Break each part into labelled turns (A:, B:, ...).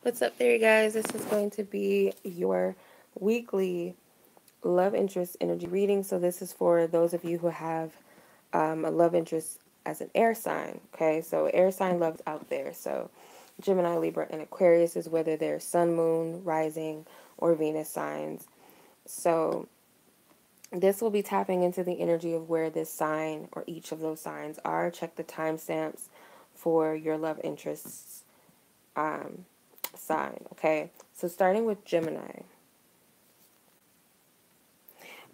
A: What's up there, you guys? This is going to be your weekly love interest energy reading. So this is for those of you who have a love interest as an air sign. Okay, so air sign love is out there. So Gemini, Libra, and Aquarius is whether they're sun, moon, rising, or Venus signs. So this will be tapping into the energy of where this sign or each of those signs are. Check the timestamps for your love interests sign. Okay, so starting with Gemini,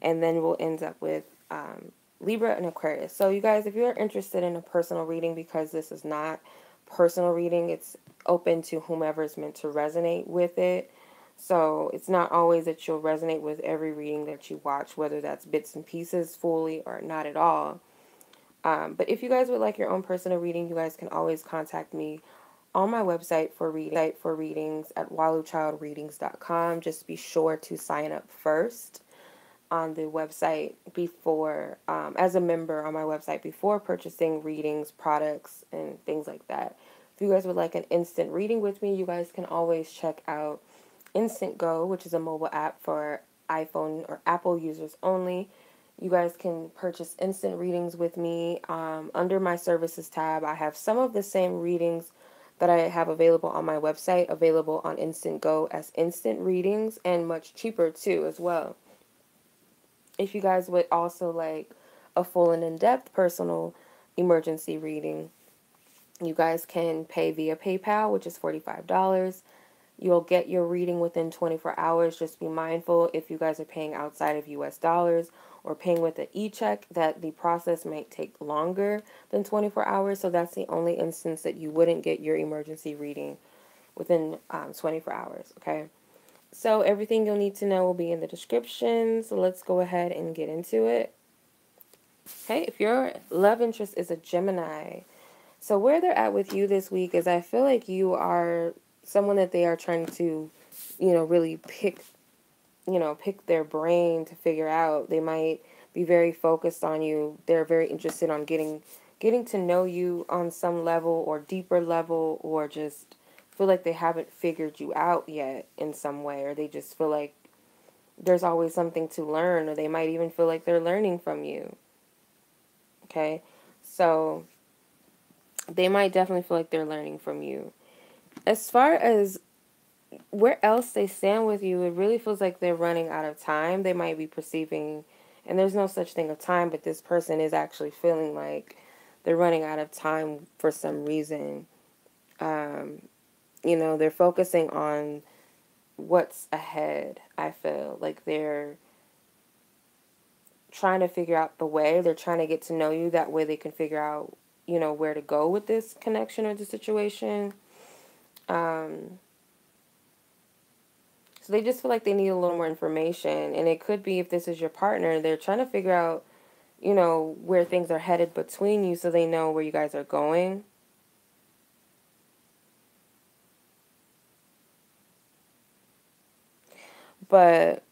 A: and then we'll end up with Libra and Aquarius. So you guys, if you're interested in a personal reading, because this is not personal reading, it's open to whomever is meant to resonate with it. So it's not always that you'll resonate with every reading that you watch, whether that's bits and pieces fully or not at all. But if you guys would like your own personal reading, you guys can always contact me on my website for readings at waluchildreadings.com. Just be sure to sign up first on the website before, as a member on my website before purchasing readings, products, and things like that. If you guys would like an instant reading with me, you guys can always check out Instantgo, which is a mobile app for iPhone or Apple users only. You guys can purchase instant readings with me. Under my services tab, I have some of the same readings that I have available on my website, available on Instantgo as instant readings, and much cheaper too as well. If you guys would also like a full and in-depth personal emergency reading, you guys can pay via PayPal, which is $45. You'll get your reading within 24 hours. Just be mindful if you guys are paying outside of US dollars or paying with an e-check that the process might take longer than 24 hours. So that's the only instance that you wouldn't get your emergency reading within 24 hours, okay? So everything you'll need to know will be in the description. So let's go ahead and get into it. Okay, if your love interest is a Gemini, so where they're at with you this week is I feel like you are someone that they are trying to, really pick their brain to figure out. They might be very focused on you. They're very interested on getting to know you on some level or deeper level, or just feel like they haven't figured you out yet in some way, or they just feel like there's always something to learn, or they might even feel like they're learning from you. Okay? So they might definitely feel like they're learning from you. As far as where else they stand with you, it really feels like they're running out of time. They might be perceiving, and there's no such thing of time, but this person is actually feeling like they're running out of time for some reason. They're focusing on what's ahead. I feel like they're trying to figure out the way. They're trying to get to know you. That way they can figure out, where to go with this connection or the situation. So they just feel like they need a little more information. And it could be, if this is your partner, they're trying to figure out, where things are headed between you so they know where you guys are going. But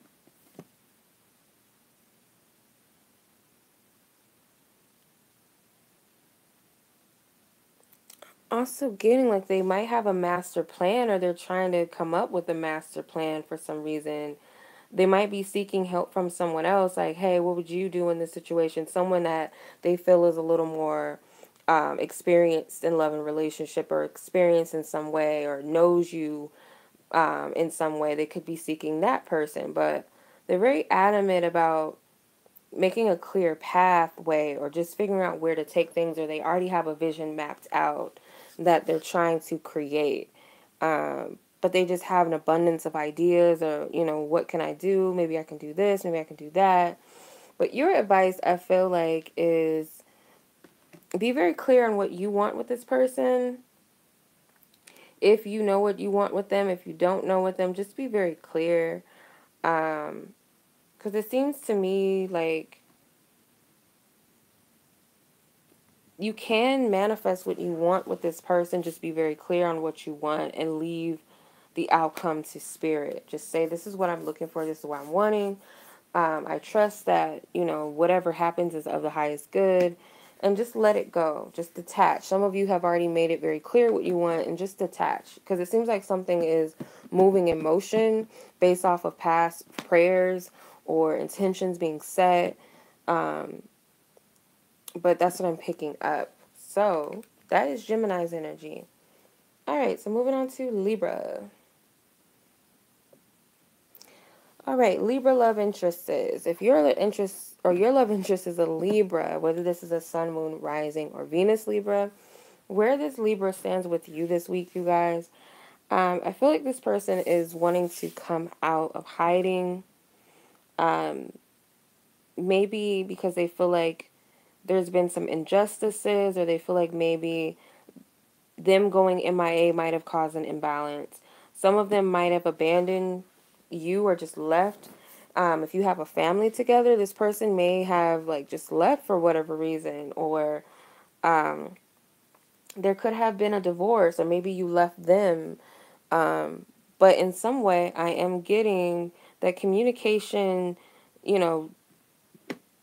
A: also getting like they might have a master plan, or they're trying to come up with a master plan for some reason. They might be seeking help from someone else, like, hey, what would you do in this situation? Someone that they feel is a little more experienced in love and relationship, or experienced in some way, or knows you in some way. They could be seeking that person, but they're very adamant about making a clear pathway, or just figuring out where to take things, or they already have a vision mapped out that they're trying to create. But they just have an abundance of ideas, or, what can I do? Maybe I can do this, maybe I can do that. But your advice, I feel like, is be very clear on what you want with this person. If you know what you want with them, if you don't know with them, just be very clear. Because it seems to me like you can manifest what you want with this person. Just be very clear on what you want and leave the outcome to spirit. Just say, this is what I'm looking for. This is what I'm wanting. I trust that, whatever happens is of the highest good. and just let it go. Just detach. Some of you have already made it very clear what you want, and just detach, because it seems like something is moving in motion based off of past prayers or intentions being set. Um, but that's what I'm picking up. So that is Gemini's energy. All right, so moving on to Libra. All right, Libra love interests. If your interest or your love interest is a Libra, whether this is a sun, moon, rising, or Venus Libra, where this Libra stands with you this week, you guys, I feel like this person is wanting to come out of hiding. Maybe because they feel like there's been some injustices, or they feel like maybe them going MIA might have caused an imbalance. Some of them might have abandoned you or just left. If you have a family together, this person may have like just left for whatever reason, or there could have been a divorce, or maybe you left them. But in some way, I am getting that communication, you know,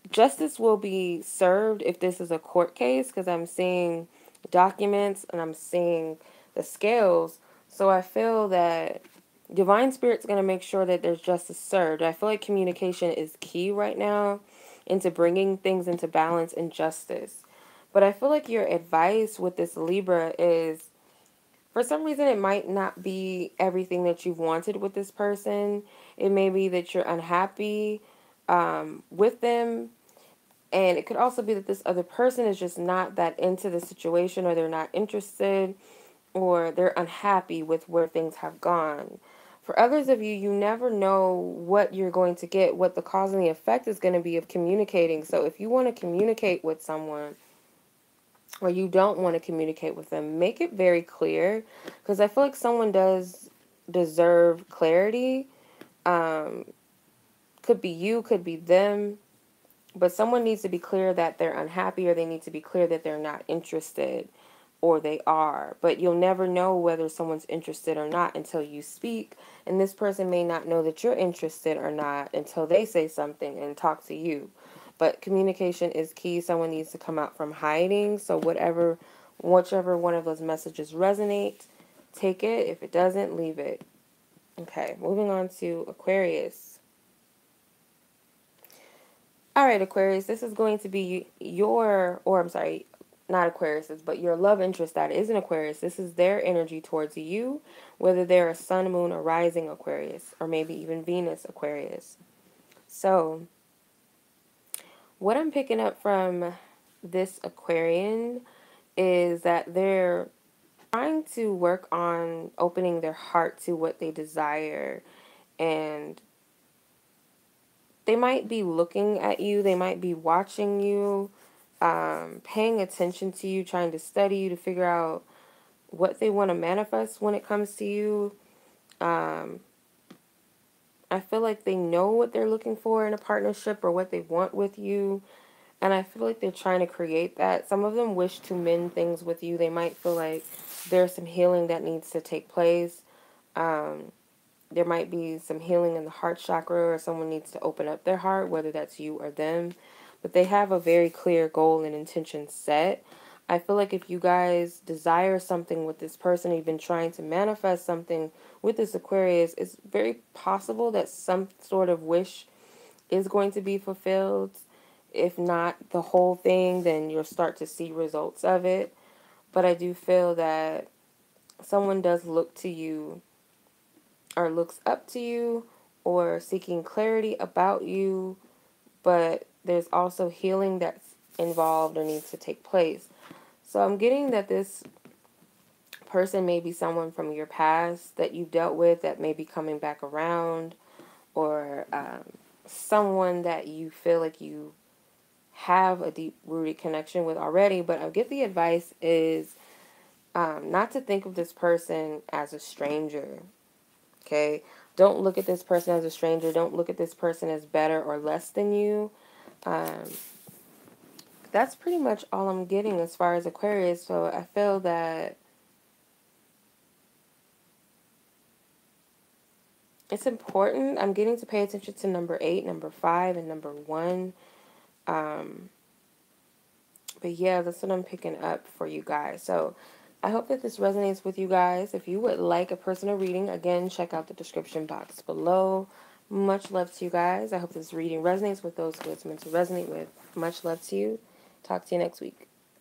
A: justice will be served if this is a court case, because I'm seeing documents and I'm seeing the scales. So I feel that Divine Spirit's going to make sure that there's justice served. I feel like communication is key right now into bringing things into balance and justice. But I feel like your advice with this Libra is, for some reason, it might not be everything that you've wanted with this person. It may be that you're unhappy with them. And it could also be that this other person is just not that into the situation, or they're not interested, or they're unhappy with where things have gone. For others of you, you never know what you're going to get, what the cause and the effect is going to be of communicating. So if you want to communicate with someone, or you don't want to communicate with them, make it very clear, because I feel like someone does deserve clarity. Could be you, could be them. But someone needs to be clear that they're unhappy, or they need to be clear that they're not interested, or they are. But you'll never know whether someone's interested or not until you speak. And this person may not know that you're interested or not until they say something and talk to you. But communication is key. Someone needs to come out from hiding. So whichever one of those messages resonate, take it. If it doesn't, leave it. Okay, moving on to Aquarius. All right, Aquarius, this is going to be I'm sorry, not Aquarius's, but your love interest that is an Aquarius. This is their energy towards you, whether they're a sun, moon, or rising Aquarius, or maybe even Venus Aquarius. So, what I'm picking up from this Aquarian is that they're trying to work on opening their heart to what they desire, and they might be looking at you, they might be watching you, paying attention to you, trying to study you to figure out what they want to manifest when it comes to you. I feel like they know what they're looking for in a partnership, or what they want with you. And I feel like they're trying to create that. Some of them wish to mend things with you. They might feel like there's some healing that needs to take place. There might be some healing in the heart chakra, or someone needs to open up their heart, whether that's you or them. But they have a very clear goal and intention set. I feel like if you guys desire something with this person, you've been trying to manifest something with this Aquarius, it's very possible that some sort of wish is going to be fulfilled. If not the whole thing, then you'll start to see results of it. But I do feel that someone does look to you, or looks up to you, or seeking clarity about you, but there's also healing that's involved or needs to take place. So I'm getting that this person may be someone from your past that you've dealt with that may be coming back around, or someone that you feel like you have a deep-rooted connection with already. But I get the advice is not to think of this person as a stranger. Okay? Don't look at this person as a stranger. Don't look at this person as better or less than you. That's pretty much all I'm getting as far as Aquarius. So I feel that it's important. I'm getting to pay attention to number 8, number 5, and number 1. But yeah, that's what I'm picking up for you guys. So I hope that this resonates with you guys. If you would like a personal reading, again, check out the description box below. Much love to you guys. I hope this reading resonates with those who it's meant to resonate with. Much love to you. Talk to you next week.